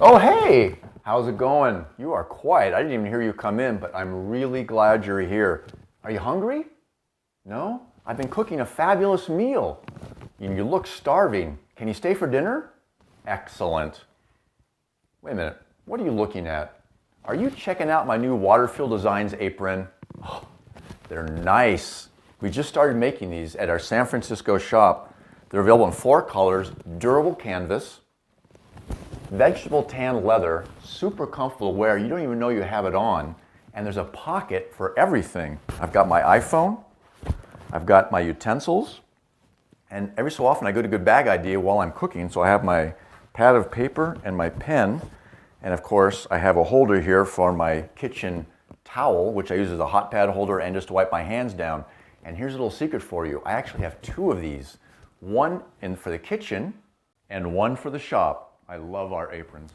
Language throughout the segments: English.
Oh, hey! How's it going? You are quiet. I didn't even hear you come in, but I'm really glad you're here. Are you hungry? No? I've been cooking a fabulous meal. You look starving. Can you stay for dinner? Excellent. Wait a minute. What are you looking at? Are you checking out my new WaterField Designs apron? Oh, they're nice. We just started making these at our San Francisco shop. They're available in 4 colors, durable canvas, vegetable tan leather, super comfortable to wear. You don't even know you have it on. And there's a pocket for everything. I've got my iPhone, I've got my utensils, and every so often I go to Good Bag Idea while I'm cooking, so I have my pad of paper and my pen, and of course I have a holder here for my kitchen towel, which I use as a hot pad holder and just to wipe my hands down. And here's a little secret for you. I actually have 2 of these, one for the kitchen and one for the shop. I love our aprons.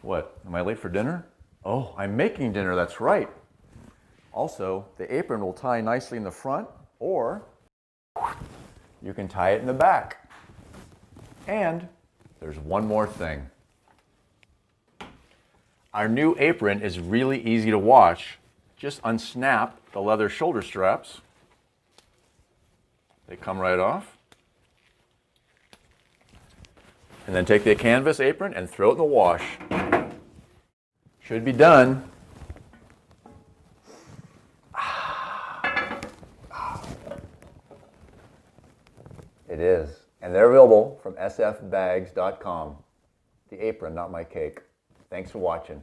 What, am I late for dinner? Oh, I'm making dinner, that's right. Also, the apron will tie nicely in the front, or you can tie it in the back. And there's one more thing. Our new apron is really easy to wash. Just unsnap the leather shoulder straps. They come right off. And then take the canvas apron and throw it in the wash. Should be done. It is. And they're available from sfbags.com. The apron, not my cake. Thanks for watching.